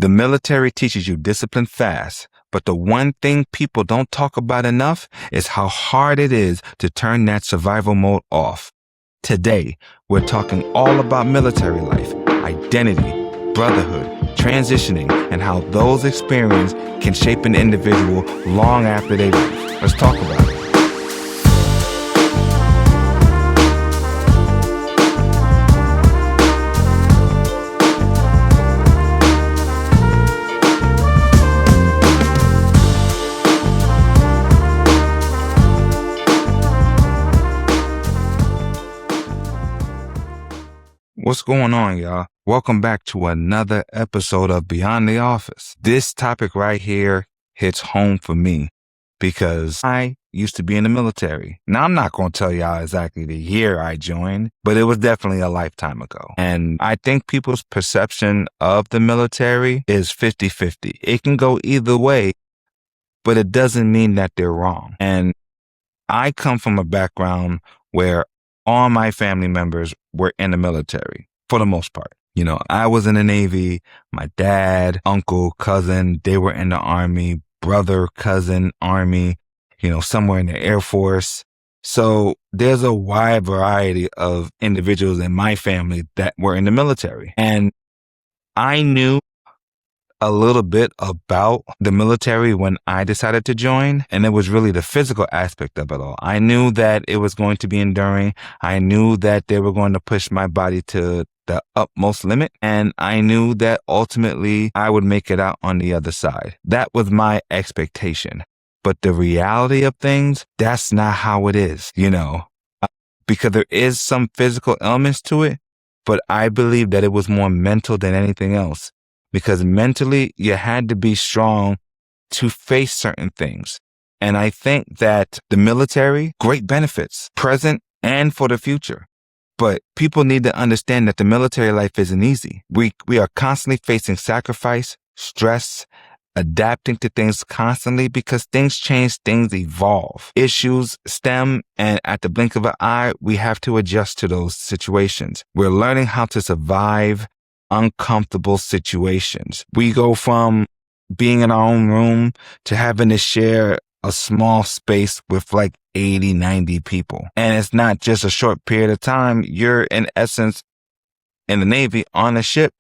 The military teaches you discipline fast, but the one thing people don't talk about enough is how hard it is to turn that survival mode off. Today, we're talking all about military life, identity, brotherhood, transitioning, and how those experiences can shape an individual long after they leave. Let's talk about it. What's going on, y'all? Welcome back to another episode of Beyond the Office. This topic right here hits home for me because I used to be in the military. Now, I'm not going to tell y'all exactly the year I joined, but it was definitely a lifetime ago. And I think people's perception of the military is 50-50. It can go either way, but it doesn't mean that they're wrong. And I come from a background where all my family members were in the military for the most part. You know, I was in the Navy, my dad, uncle, cousin, they were in the Army, brother, cousin, Army, somewhere in the Air Force. So there's a wide variety of individuals in my family that were in the military. And I knew a little bit about the military when I decided to join, and it was really the physical aspect of it all. I knew that it was going to be enduring. I knew that they were going to push my body to the utmost limit, and I knew that ultimately I would make it out on the other side. That was my expectation. But the reality of things, that's not how it is, because there is some physical elements to it, but I believe that it was more mental than anything else. Because mentally, you had to be strong to face certain things. And I think that the military, great benefits, present and for the future. But people need to understand that the military life isn't easy. We are constantly facing sacrifice, stress, adapting to things constantly because things change, things evolve. Issues stem, and at the blink of an eye, we have to adjust to those situations. We're learning how to survive uncomfortable situations. We go from being in our own room to having to share a small space with like 80, 90 people. And it's not just a short period of time. You're in essence in the Navy on a ship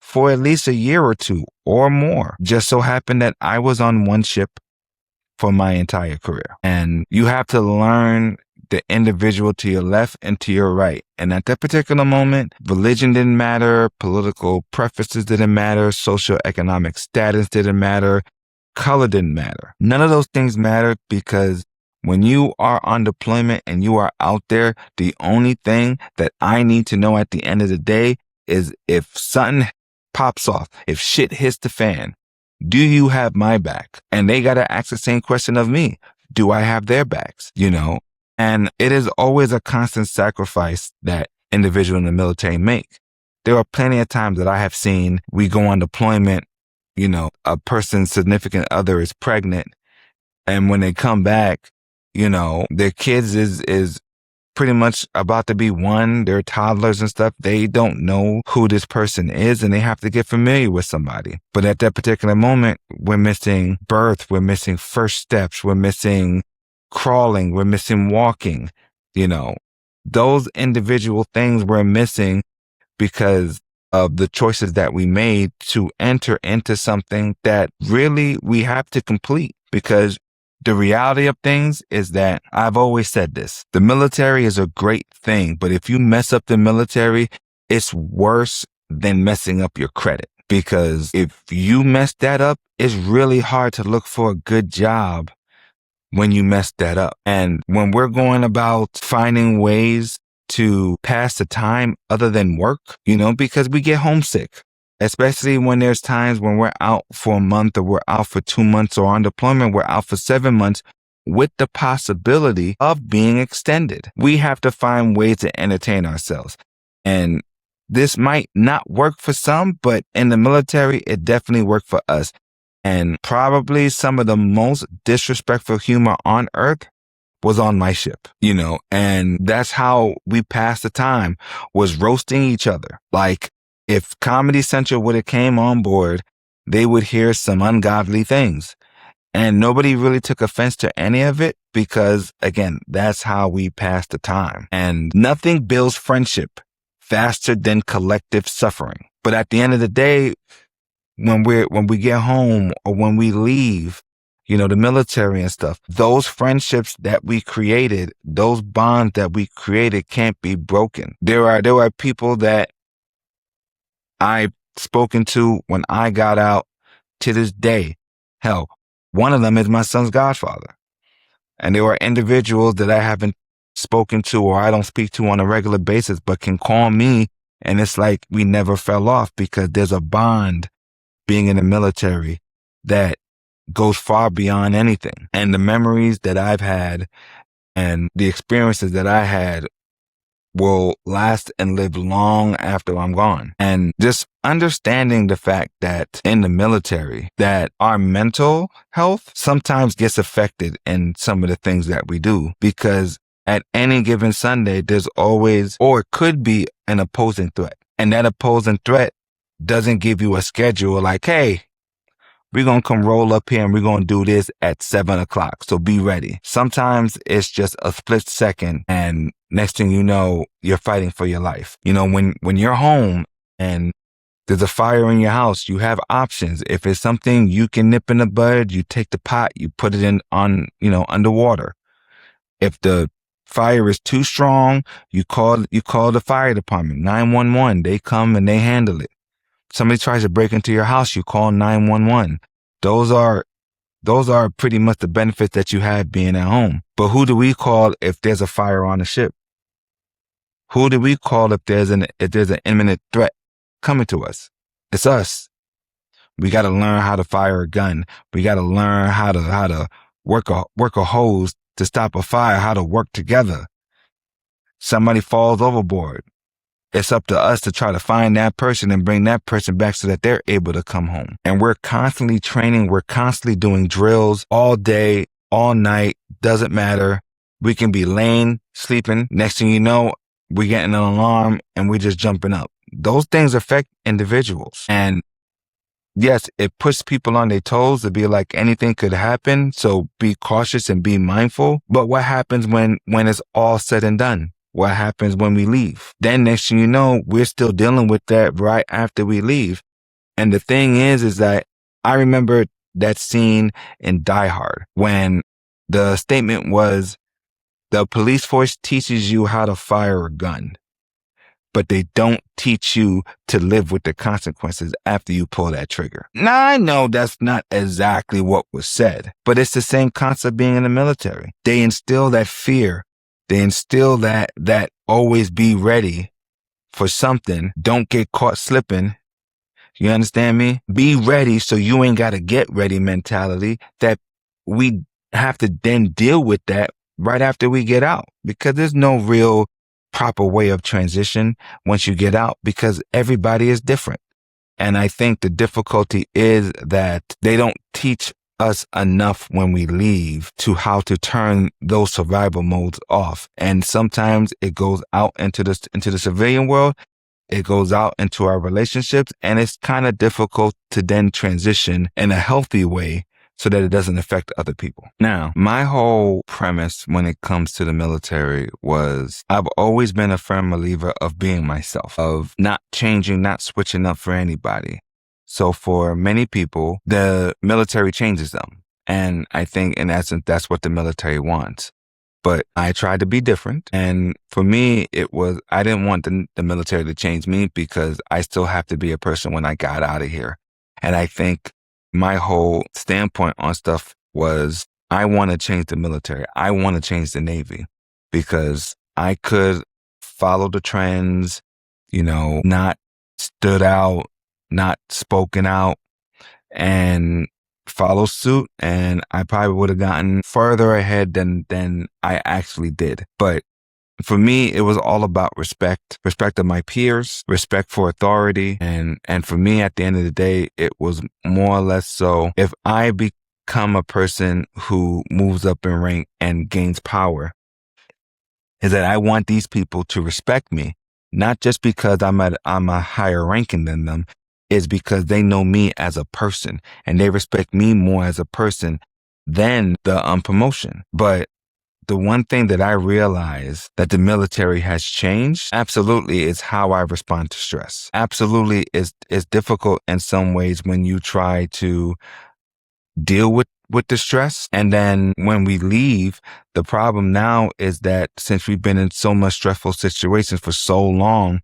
for at least a year or two or more. Just so happened that I was on one ship for my entire career. And you have to learn the individual to your left and to your right. And at that particular moment, religion didn't matter, political preferences didn't matter, socioeconomic status didn't matter, color didn't matter. None of those things mattered because when you are on deployment and you are out there, the only thing that I need to know at the end of the day is if something pops off, if shit hits the fan, do you have my back? And they got to ask the same question of me. Do I have their backs? And it is always a constant sacrifice that individuals in the military make. There are plenty of times that I have seen we go on deployment, a person's significant other is pregnant. And when they come back, their kids is pretty much about to be one, they're toddlers and stuff. They don't know who this person is and they have to get familiar with somebody. But at that particular moment, we're missing birth, we're missing first steps, we're missing crawling, we're missing walking, those individual things we're missing because of the choices that we made to enter into something that really we have to complete. Because the reality of things is that I've always said this, the military is a great thing, but if you mess up the military, it's worse than messing up your credit. Because if you mess that up, it's really hard to look for a good job when you mess that up. And when we're going about finding ways to pass the time other than work, because we get homesick, especially when there's times when we're out for a month or we're out for 2 months or on deployment, we're out for 7 months with the possibility of being extended. We have to find ways to entertain ourselves. And this might not work for some, but in the military, it definitely worked for us. And probably some of the most disrespectful humor on earth was on my ship, and that's how we passed the time, was roasting each other. Like if Comedy Central would have came on board they would hear some ungodly things. And nobody really took offense to any of it because, again, that's how we pass the time. And nothing builds friendship faster than collective suffering. But at the end of the day, when we get home or when we leave, the military and stuff, those friendships that we created, those bonds that we created can't be broken. There are people that I've spoken to when I got out to this day. Hell, one of them is my son's godfather. And there are individuals that I haven't spoken to or I don't speak to on a regular basis, but can call me. And it's like we never fell off because there's a bond being in the military that goes far beyond anything. And the memories that I've had and the experiences that I had will last and live long after I'm gone. And just understanding the fact that in the military, that our mental health sometimes gets affected in some of the things that we do, because at any given Sunday, there's always, or it could be, an opposing threat. And that opposing threat doesn't give you a schedule like, hey, we're going to come roll up here and we're going to do this at 7:00. So be ready. Sometimes it's just a split second and next thing you know, you're fighting for your life. When you're home and there's a fire in your house, you have options. If it's something you can nip in the bud, you take the pot, you put it underwater. If the fire is too strong, you call the fire department, 911. They come and they handle it. Somebody tries to break into your house, you call 911. Those are pretty much the benefits that you have being at home. But who do we call if there's a fire on the ship? Who do we call if there's an imminent threat coming to us? It's us. We got to learn how to fire a gun. We got to learn how to work a hose to stop a fire, how to work together. Somebody falls overboard. It's up to us to try to find that person and bring that person back so that they're able to come home. And we're constantly training. We're constantly doing drills all day, all night. Doesn't matter. We can be laying, sleeping. Next thing you know, we're getting an alarm and we're just jumping up. Those things affect individuals. And yes, it puts people on their toes to be like anything could happen. So be cautious and be mindful. But what happens when it's all said and done? What happens when we leave? Then next thing you know, we're still dealing with that right after we leave. And the thing is that I remember that scene in Die Hard when the statement was, the police force teaches you how to fire a gun, but they don't teach you to live with the consequences after you pull that trigger. Now, I know that's not exactly what was said, but it's the same concept being in the military. They instill that fear. They instill that always be ready for something. Don't get caught slipping. You understand me? Be ready so you ain't got to get ready mentality, that we have to then deal with that right after we get out, because there's no real proper way of transition once you get out, because everybody is different. And I think the difficulty is that they don't teach us enough when we leave to how to turn those survival modes off. And sometimes it goes out into the civilian world. It goes out into our relationships, and it's kind of difficult to then transition in a healthy way so that it doesn't affect other people. Now, my whole premise when it comes to the military was I've always been a firm believer of being myself, of not changing, not switching up for anybody. So for many people, the military changes them. And I think in essence, that's what the military wants. But I tried to be different. And for me, I didn't want the military to change me, because I still have to be a person when I got out of here. And I think my whole standpoint on stuff was, I want to change the military. I want to change the Navy, because I could follow the trends, not stood out, not spoken out, and follow suit, and I probably would have gotten further ahead than I actually did. But for me, it was all about respect of my peers, respect for authority. And for me, at the end of the day, it was more or less so, if I become a person who moves up in rank and gains power, is that I want these people to respect me, not just because I'm a higher ranking than them. is because they know me as a person and they respect me more as a person than the promotion. But the one thing that I realize that the military has changed absolutely is how I respond to stress. Absolutely is difficult in some ways when you try to deal with the stress. And then when we leave, the problem now is that since we've been in so much stressful situations for so long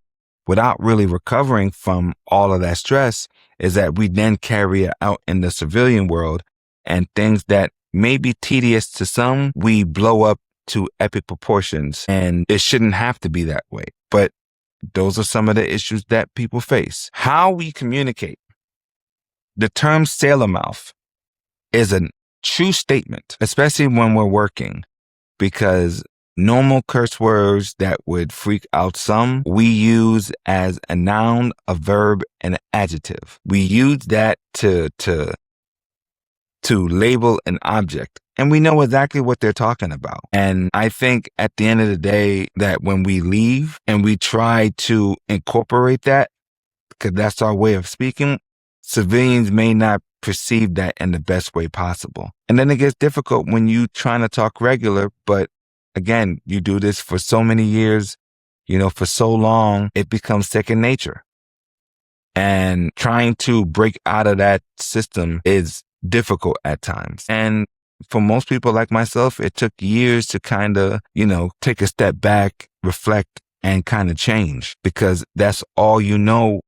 without really recovering from all of that stress, is that we then carry it out in the civilian world, and things that may be tedious to some, we blow up to epic proportions, and it shouldn't have to be that way. But those are some of the issues that people face. How we communicate. The term sailor mouth is a true statement, especially when we're working, because normal curse words that would freak out some, we use as a noun, a verb, and an adjective. We use that to label an object, and we know exactly what they're talking about. And I think at the end of the day that when we leave and we try to incorporate that, because that's our way of speaking, civilians may not perceive that in the best way possible. And then it gets difficult when you trying to talk regular, but again, you do this for so many years, for so long, it becomes second nature. And trying to break out of that system is difficult at times. And for most people like myself, it took years to kind of, take a step back, reflect, and kind of change, because that's all no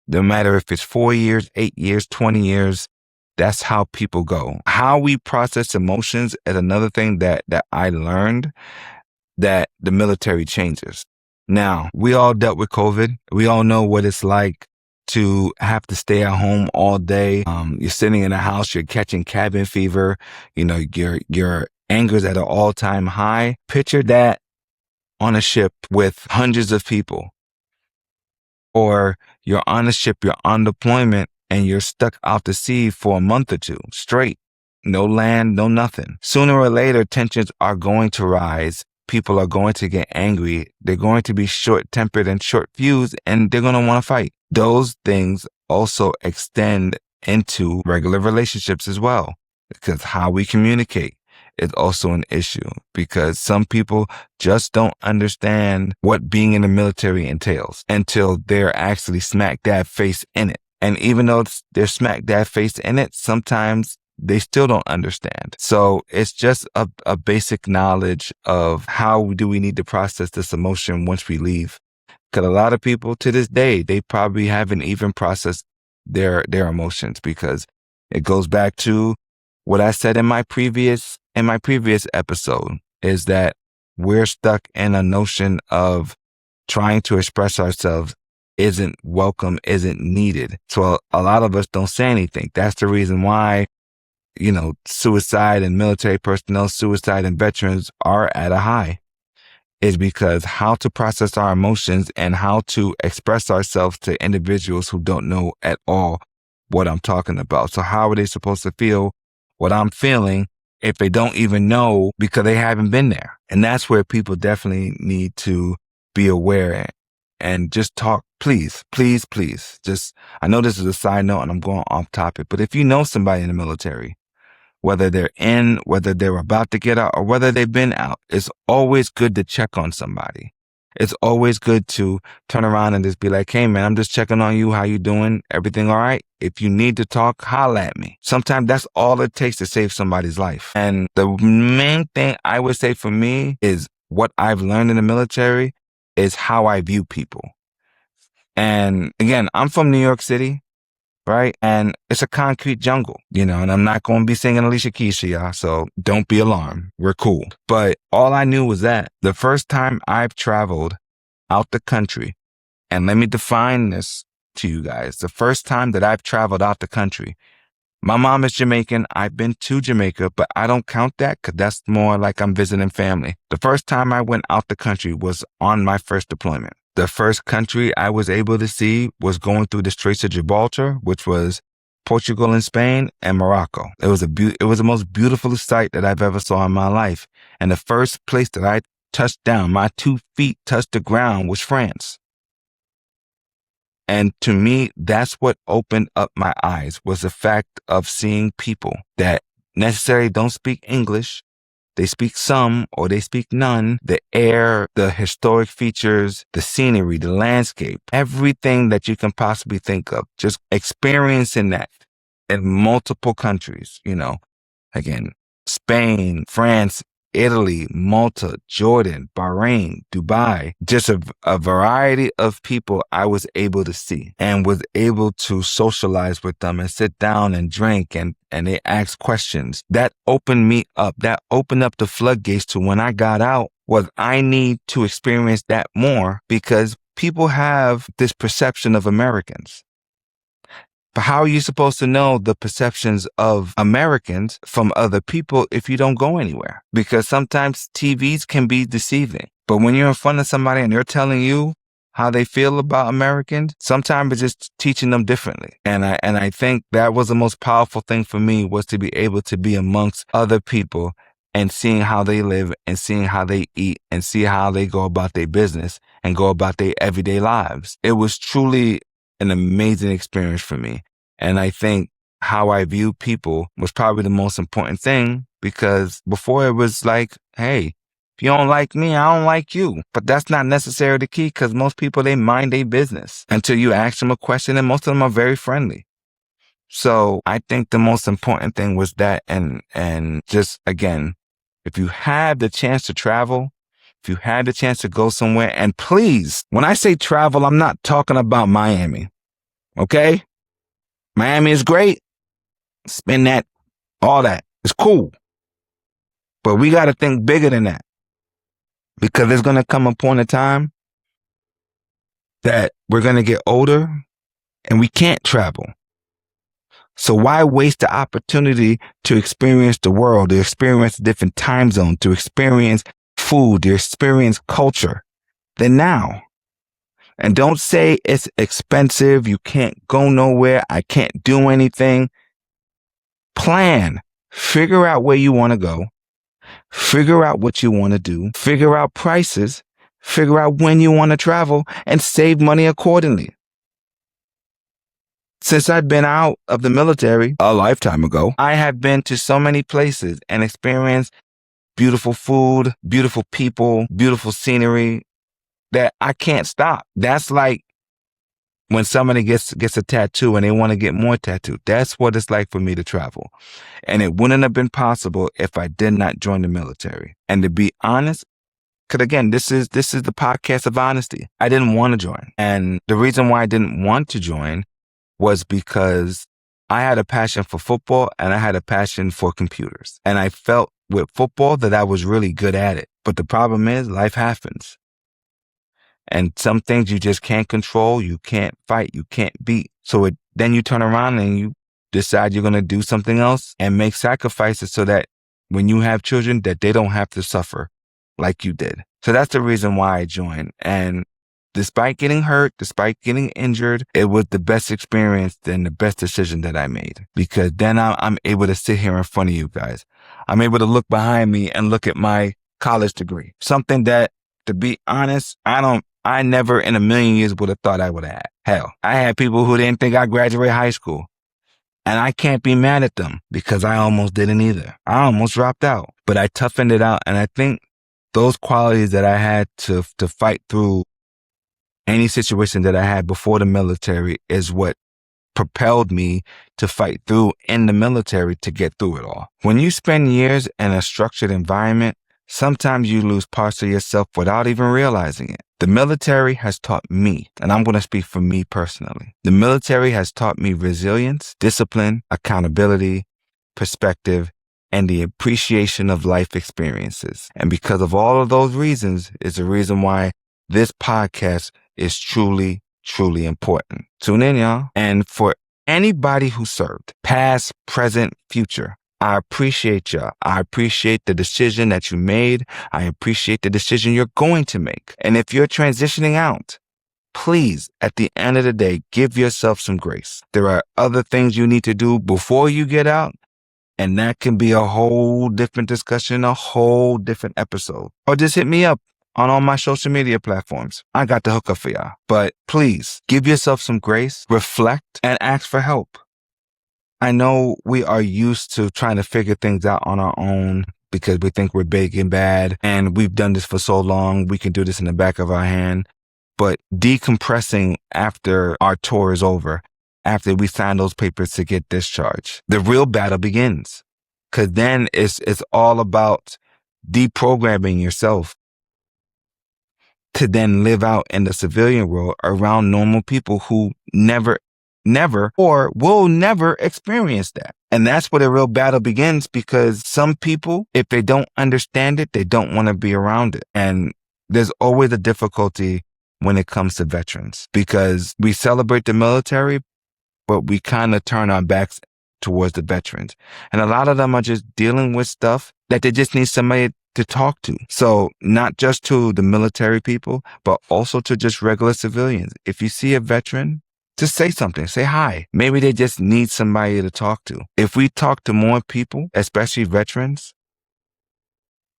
matter if it's 4 years, 8 years, 20 years, that's how people go. How we process emotions is another thing that I learned that the military changes. Now, we all dealt with COVID. We all know what it's like to have to stay at home all day. You're sitting in a house, you're catching cabin fever, your anger's at an all-time high. Picture that on a ship with hundreds of people. Or you're on a ship, you're on deployment, and you're stuck out to sea for a month or two straight. No land, no nothing. Sooner or later, tensions are going to rise. People are going to get angry. They're going to be short-tempered and short-fused, and they're going to want to fight. Those things also extend into regular relationships as well, because how we communicate is also an issue, because some people just don't understand what being in the military entails until they're actually smack dab face in it. And even though they're smack dab face in it, sometimes they still don't understand. So it's just a basic knowledge of how do we need to process this emotion once we leave. Because a lot of people to this day, they probably haven't even processed their emotions, because it goes back to what I said in my previous episode, is that we're stuck in a notion of trying to express ourselves isn't welcome, isn't needed. So a lot of us don't say anything. That's the reason why, suicide and military personnel, suicide and veterans are at a high, is because how to process our emotions and how to express ourselves to individuals who don't know at all what I'm talking about. So how are they supposed to feel what I'm feeling if they don't even know, because they haven't been there? And that's where people definitely need to be aware and just talk. Please, please, please. I know this is a side note and I'm going off topic, but if you know somebody in the military, whether they're in, whether they're about to get out, or whether they've been out, it's always good to check on somebody. It's always good to turn around and just be like, hey man, I'm just checking on you. How you doing? Everything all right? If you need to talk, holla at me. Sometimes that's all it takes to save somebody's life. And the main thing I would say for me is what I've learned in the military is how I view people. And again, I'm from New York City, right? And it's a concrete jungle, and I'm not going to be singing Alicia Keys, y'all, so don't be alarmed. We're cool. But all I knew was that the first time I've traveled out the country, and let me define this to you guys, the first time that I've traveled out the country, my mom is Jamaican. I've been to Jamaica, but I don't count that because that's more like I'm visiting family. The first time I went out the country was on my first deployment. The first country I was able to see was going through the Straits of Gibraltar, which was Portugal and Spain and Morocco. It was the most beautiful sight that I've ever saw in my life. And the first place that I touched down, my 2 feet touched the ground, was France. And to me, that's what opened up my eyes, was the fact of seeing people that necessarily don't speak English. They speak some or they speak none. The air, the historic features, the scenery, the landscape, everything that you can possibly think of, just experiencing that in multiple countries, again, Spain, France, Italy, Malta, Jordan, Bahrain, Dubai, just a variety of people I was able to see and was able to socialize with them and sit down and drink and they ask questions. That opened me up. That opened up the floodgates to when I got out was I need to experience that more because people have this perception of Americans. But how are you supposed to know the perceptions of Americans from other people if you don't go anywhere? Because sometimes TVs can be deceiving. But when you're in front of somebody and they're telling you how they feel about Americans, sometimes it's just teaching them differently. And I think that was the most powerful thing for me, was to be able to be amongst other people and seeing how they live and seeing how they eat and see how they go about their business and go about their everyday lives. It was truly an amazing experience for me. And I think how I view people was probably the most important thing, because before it was like, hey, if you don't like me, I don't like you. But that's not necessarily the key, because most people, they mind their business until you ask them a question, and most of them are very friendly. So I think the most important thing was that. And just, again, if you have the chance to travel, if you had the chance to go somewhere, and please, when I say travel, I'm not talking about Miami. Okay? Miami is great. Spend that, all that. It's cool. But we got to think bigger than that, because there's going to come a point in time that we're going to get older and we can't travel. So why waste the opportunity to experience the world, to experience different time zones, to experience food, to experience culture, than now? And don't say it's expensive, you can't go nowhere, I can't do anything. Plan. Figure out where you want to go. Figure out what you want to do. Figure out prices. Figure out when you want to travel and save money accordingly. Since I've been out of the military a lifetime ago, I have been to so many places and experienced beautiful food, beautiful people, beautiful scenery, that I can't stop. That's like when somebody gets a tattoo and they want to get more tattooed. That's what it's like for me to travel. And it wouldn't have been possible if I did not join the military. And to be honest, because again, this is the podcast of honesty. I didn't want to join. And the reason why I didn't want to join was because I had a passion for football and I had a passion for computers. And I felt with football that I was really good at it. But the problem is, life happens. And some things you just can't control, you can't fight, you can't beat. So then you turn around and you decide you're going to do something else and make sacrifices so that when you have children, that they don't have to suffer like you did. So that's the reason why I joined. And despite getting hurt, despite getting injured, it was the best experience and the best decision that I made, because then I'm able to sit here in front of you guys. I'm able to look behind me and look at my college degree, something that, to be honest, I never in a million years would have thought I would have had. Hell, I had people who didn't think I graduated high school, and I can't be mad at them because I almost didn't either. I almost dropped out, but I toughened it out. And I think those qualities that I had to fight through any situation that I had before the military is what propelled me to fight through in the military to get through it all. When you spend years in a structured environment, sometimes you lose parts of yourself without even realizing it. The military has taught me, and I'm going to speak for me personally. The military has taught me resilience, discipline, accountability, perspective, and the appreciation of life experiences. And because of all of those reasons is the reason why this podcast is truly, truly important. Tune in, y'all. And for anybody who served, past, present, future, I appreciate y'all. I appreciate the decision that you made. I appreciate the decision you're going to make. And if you're transitioning out, please, at the end of the day, give yourself some grace. There are other things you need to do before you get out, and that can be a whole different discussion, a whole different episode. Or just hit me up on all my social media platforms. I got the hookup for y'all. But please give yourself some grace, reflect, and ask for help. I know we are used to trying to figure things out on our own because we think we're big and bad and we've done this for so long. We can do this in the back of our hand. But decompressing after our tour is over, after we sign those papers to get discharged, the real battle begins. Because then it's all about deprogramming yourself to then live out in the civilian world around normal people who never or will never experience that. And that's where the real battle begins, because some people, if they don't understand it, they don't want to be around it. And there's always a difficulty when it comes to veterans, because we celebrate the military, but we kind of turn our backs towards the veterans. And a lot of them are just dealing with stuff that they just need somebody to talk to. So not just to the military people, but also to just regular civilians. If you see a veteran, just say something, say hi. Maybe they just need somebody to talk to. If we talk to more people, especially veterans,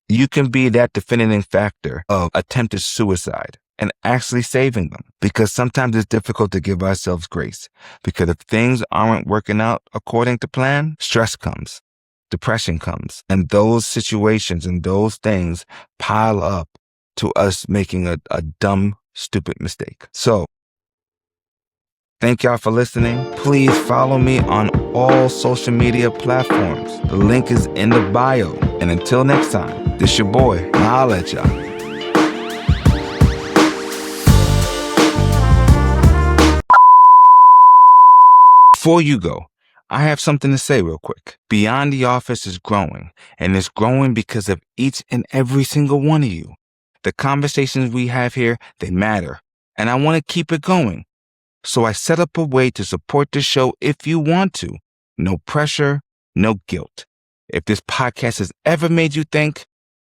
you can be that definitive factor of attempted suicide and actually saving them. Because sometimes it's difficult to give ourselves grace. Because if things aren't working out according to plan, stress comes, depression comes, and those situations and those things pile up to us making a dumb, stupid mistake. So, thank y'all for listening. Please follow me on all social media platforms. The link is in the bio. And until next time, this your boy. I'll at y'all. Before you go, I have something to say real quick. Beyond the Office is growing, and it's growing because of each and every single one of you. The conversations we have here, they matter, and I want to keep it going. So I set up a way to support the show if you want to. No pressure, no guilt. If this podcast has ever made you think,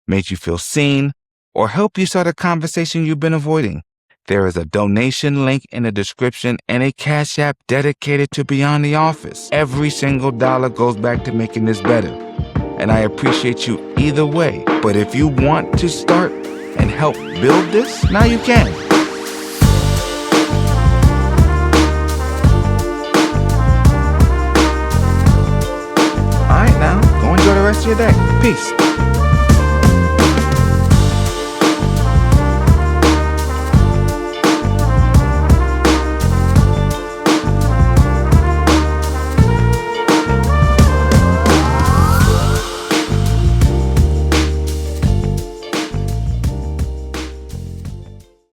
made you feel seen, or helped you start a conversation you've been avoiding, there is a donation link in the description and a Cash App dedicated to Beyond the Office. Every single dollar goes back to making this better. And I appreciate you either way. But if you want to start and help build this, now you can. All right, now, go enjoy the rest of your day. Peace.